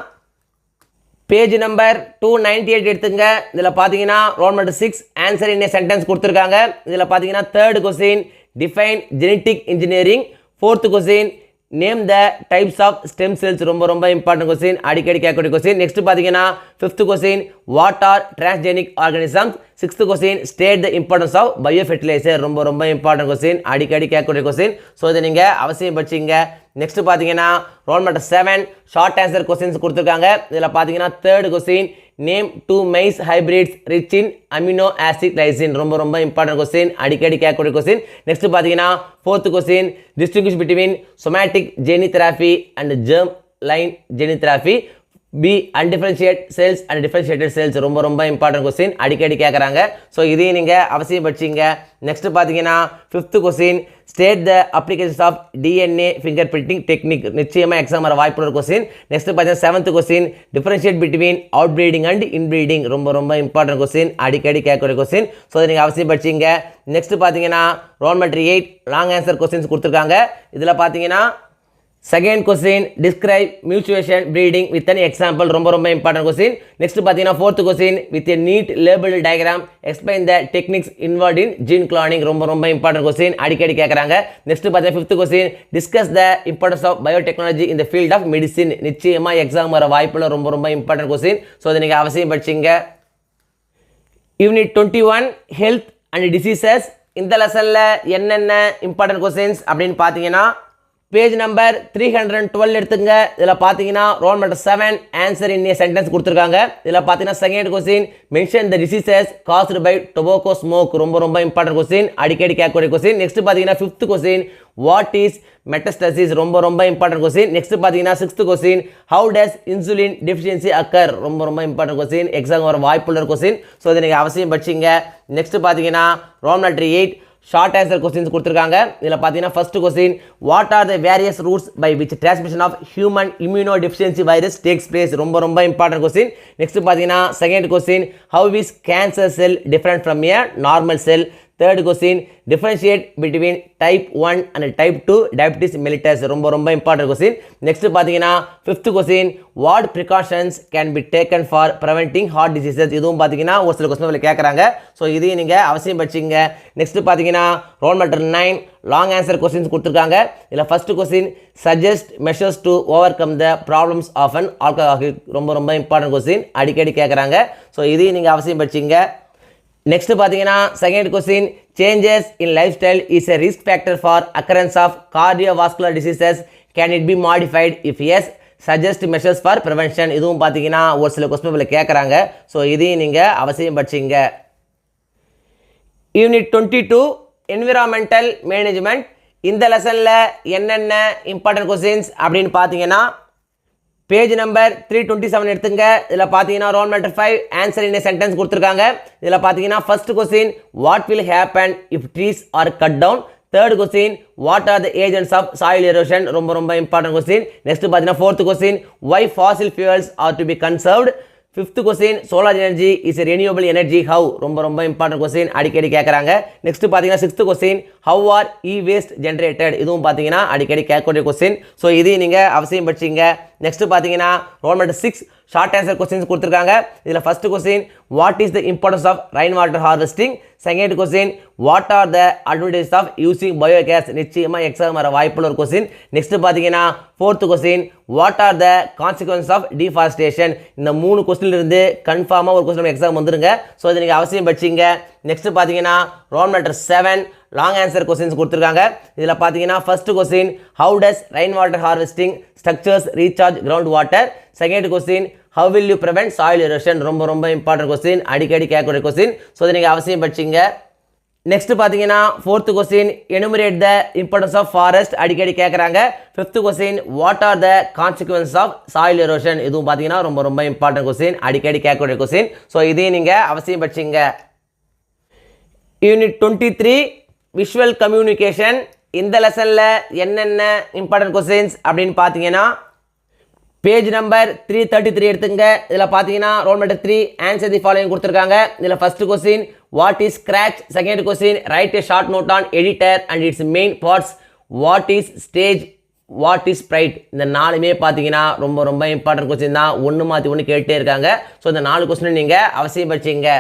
பேஜ் நம்பர் 298 எடுத்துங்க. இதில் பார்த்தீங்கன்னா roll number 6 answer in a sentence கொடுத்துருக்காங்க. இதில் பார்த்தீங்கன்னா third question define genetic engineering. 4th question name the types of stem cells ரொம்ப இம்பார்ட்டன்ட் கொஸ்டின் அடிக்கடி கேட்கக்கூடிய கொஸ்டின். நெக்ஸ்ட் பார்த்தீங்கன்னா 5th question what are transgenic organisms. 6th question state the importance of bio fertiliser ரொம்ப important question அடிக்கடி கேட்கக்கூடிய question. So இதை நீங்கள் அவசியம் படிச்சிங்க. நெக்ஸ்ட் பார்த்தீங்கன்னா roll number 7 short answer questions கொடுத்துருக்காங்க. இதில் பார்த்தீங்கன்னா 3rd question name 2 maize hybrids rich in amino acid lysine ரொம்ப இம்பார்ட்டன்ட் கொஸ்டின் அடிக்கடி கேட்கக்கூடிய கொஸ்டின். நெக்ஸ்ட் பார்த்தீங்கன்னா 4th question distinguish between somatic gene therapy and germ line gene therapy. B undifferentiated cells and differentiated cells ரொம்ப important question அடிக்கடி கேட்குறாங்க. So இதையும் நீங்கள் அவசியம் படிச்சிங்க. நெக்ஸ்ட் பார்த்தீங்கன்னா 5th question state the applications of DNA fingerprinting technique நிச்சயமாக எக்ஸாம் வர வாய்ப்புள்ள கொஸ்டின். நெக்ஸ்ட் பார்த்தீங்கன்னா 7th question differentiate between outbreeding and inbreeding ரொம்ப இம்பார்ட்டன்ட் கொஸ்டின் அடிக்கடி கேட்கக்கூடிய கொஸ்டின். ஸோ இதை நீங்கள் அவசியம் படிச்சிங்க. நெக்ஸ்ட் பார்த்தீங்கன்னா roll number 8 long answer questions கொடுத்துருக்காங்க. இதில் பார்த்தீங்கன்னா second question describe mutation breeding with an example ரொம்ப இம்பார்ட்டன்ட் கொஸ்டின். நெக்ஸ்ட் பார்த்தீங்கன்னா 4th question with a neat label diagram explain the techniques involve in gene cloning ரொம்ப important question அடிக்கடி கேட்குறாங்க. Next பார்த்தீங்கன்னா 5th question discuss the importance of biotechnology இந்த field of medicine நிச்சயமாக exam வர வாய்ப்புள்ள ரொம்ப இம்பார்ட்டன்ட் கொஸ்டின். ஸோ அதை நீங்கள் அவசியம் படிச்சிங்க. Unit 21 health and diseases. இந்த லெசனில் என்னென்ன இம்பார்ட்டன்ட் கொஸ்டின்ஸ் அப்படின்னு பார்த்தீங்கன்னா பேஜ் நம்பர் 312 எடுத்துங்க. இதில் பார்த்தீங்கன்னா roll number 7 answer in a sentence கொடுத்துருக்காங்க. இதில் பார்த்தீங்கன்னா second question mention the diseases caused by tobacco smoke ரொம்ப இம்பார்ட்டன்ட் கொஸ்டின் அடிக்கடி கேட்கக்கூடிய கொஸ்டின். நெக்ஸ்ட் பார்த்தீங்கன்னா 5th கொஸ்டின் வாட் இஸ் மெட்டஸ்டசிஸ் ரொம்ப இம்பார்ட்டன்ட் கொஸ்டின். நெக்ஸ்ட் பார்த்தீங்கன்னா 6th question how does insulin deficiency occur ரொம்ப இம்பார்ட்டன்ட் கொஸ்டின் எக்ஸாம் வர வாய்ப்புள்ள கொஸ்டின். ஸோ இதை நீங்கள் அவசியம் படிச்சிங்க. நெக்ஸ்ட் பார்த்தீங்கன்னா roll number 8 short answer questions கொடுத்துருக்காங்க. இதில் பார்த்தீங்கன்னா first question what are the various routes by which transmission of human immuno deficiency virus takes place ரொம்ப இம்பார்ட்டன்ட் கொஸ்டின். நெக்ஸ்ட் பார்த்தீங்கன்னா second question how is cancer cell different from a normal cell. Third question differentiate between type 1 and type 2 diabetes mellitus ரொம்ப important question. Next பார்த்தீங்கன்னா 5th question what precautions can be taken for preventing heart diseases. இதுவும் பார்த்தீங்கன்னா ஒரு சில question கேட்குறாங்க. So இதையும் நீங்கள் அவசியம் படிச்சிங்க. நெக்ஸ்ட் பார்த்தீங்கன்னா roll number 9 long answer questions கொடுத்துருக்காங்க. இதில் first question suggest measures to overcome the problems of an alcoholic ரொம்ப இம்பார்ட்டன்ட் கொஸ்டின் அடிக்கடி கேட்குறாங்க. ஸோ இதையும் நீங்கள் அவசியம் படிச்சிங்க. நெக்ஸ்ட் பார்த்தீங்கன்னா second question changes in lifestyle is a risk factor for occurrence of cardiovascular diseases can it be modified if yes suggest measures for prevention. இதுவும் பார்த்தீங்கன்னா ஒரு சில கொஸ்டின் கேட்குறாங்க. ஸோ இதையும் நீங்கள் அவசியம் படிச்சிங்க. Unit 22 environmental management. இந்த லெசனில் என்னென்ன இம்பார்ட்டன்ட் கொஸ்டின்ஸ் அப்படின்னு பார்த்தீங்கன்னா பேஜ் நம்பர் 327 எடுத்துங்க. இதில் பார்த்தீங்கன்னா roll number 5 answer in a sentence கொடுத்துருக்காங்க. இதில் பார்த்தீங்கன்னா first question what will happen if trees are cut down. Third question what are the agents of soil erosion ரொம்ப இம்பார்ட்டன்ட் கொஸ்டின். நெக்ஸ்ட் பார்த்தீங்கன்னா fourth question why fossil fuels are to be conserved. Fifth question solar energy is renewable energy how ரொம்ப important question அடிக்கடி கேட்குறாங்க. Next பார்த்தீங்கன்னா sixth question how are e waste generated. இதுவும் பார்த்தீங்கன்னா அடிக்கடி கேட்கக்கூடிய கொஸ்டின். ஸோ இதையும் நீங்கள் அவசியம் படிச்சிங்க. நெக்ஸ்ட் பார்த்தீங்கன்னா roll number 6 short answer questions கொடுத்துருக்காங்க. இதில் first question what is the importance of rain water harvesting. Second question what are the advantages of using biogas. நிச்சயமாக எக்ஸாம் வர வாய்ப்புள்ள ஒரு கொஸ்டின். நெக்ஸ்ட் பார்த்தீங்கன்னா fourth question what are the consequences of deforestation. இந்த 3 கொஸ்டின்லேருந்து கன்ஃபார்மாக ஒரு கொஸ்டின் எக்ஸாம் வந்துருங்க. So இதை நீங்கள் அவசியம் படிச்சிங்க. நெக்ஸ்ட் பார்த்தீங்கன்னா roll number 7 long answer questions கொடுத்துருக்காங்க. இதில் பார்த்தீங்கன்னா first question how does rain water harvesting structures recharge ground water. Second question how will you prevent soil erosion ரொம்ப இம்பார்ட்டன்ட் கொஸ்டின் அடிக்கடி கேட்கக்கூடிய கொஸ்டின். ஸோ இதை நீங்கள் அவசியம் படிச்சிங்க. நெக்ஸ்ட் பார்த்தீங்கன்னா fourth question enumerate the importance of forest அடிக்கடி கேட்குறாங்க. Fifth question what are the consequences of soil erosion. இதுவும் பார்த்தீங்கன்னா ரொம்ப இம்பார்ட்டன்ட் கொஸ்டின் அடிக்கடி கேட்கக்கூடிய கொஸ்டின். ஸோ இதையும் நீங்கள் அவசியம் படிச்சிங்க. Unit 23 visual communication. இந்த லெசனில் என்னென்ன இம்பார்ட்டன்ட் கொஸ்டின்ஸ் அப்படின்னு பார்த்தீங்கன்னா பேஜ் நம்பர் 333 எடுத்துங்க. இதில் பார்த்தீங்கன்னா roll number 3 answer the following கொடுத்துருக்காங்க. இதில் first question what is scratch. Second question write a short note on editor and its main parts. What is stage, what is sprite. இந்த 4மே பார்த்தீங்கன்னா ரொம்ப இம்பார்ட்டன்ட் கொஸ்டின் தான். ஒன்று மாற்றி ஒன்று கேட்டே இருக்காங்க. ஸோ இந்த 4 கொஸ்டின் நீங்கள் அவசியம் படிச்சிங்க.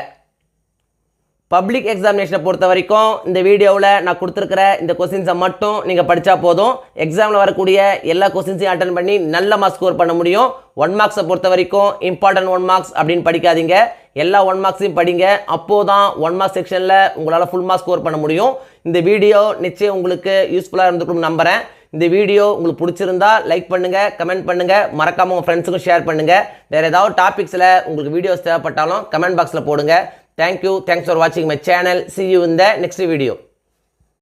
பப்ளிக் எக்ஸாமினேஷனை பொறுத்த வரைக்கும் இந்த வீடியோவில் நான் கொடுத்துருக்கிற இந்த கொஸ்டின்ஸை மட்டும் நீங்கள் படித்தா போதும். எக்ஸாமில் வரக்கூடிய எல்லா கொஸ்டின்ஸையும் அட்டன் பண்ணி நல்ல மார்க்ஸ் ஸ்கோர் பண்ண முடியும். 1 மார்க்ஸை பொறுத்த வரைக்கும் இம்பார்ட்டன்ட் 1 மார்க்ஸ் அப்படின்னு படிக்காதீங்க. எல்லா 1 மார்க்ஸையும் படிங்க. அப்போது தான் 1 மார்க்ஸ் செக்ஷனில் உங்களால் ஃபுல் மார்க்ஸ் ஸ்கோர் பண்ண முடியும். இந்த வீடியோ நிச்சயம் உங்களுக்கு யூஸ்ஃபுல்லாக இருந்துக்கும் நம்புகிறேன். இந்த வீடியோ உங்களுக்கு பிடிச்சிருந்தா லைக் பண்ணுங்கள், கமெண்ட் பண்ணுங்கள், மறக்காமல் உங்கள் ஃப்ரெண்ட்ஸுக்கும் ஷேர் பண்ணுங்கள். வேறு ஏதாவது டாபிக்ஸில் உங்களுக்கு வீடியோஸ் தேவைப்பட்டாலும் கமெண்ட் பாக்ஸில் போடுங்க. Thank you. Thanks for watching my channel. See you in the next video.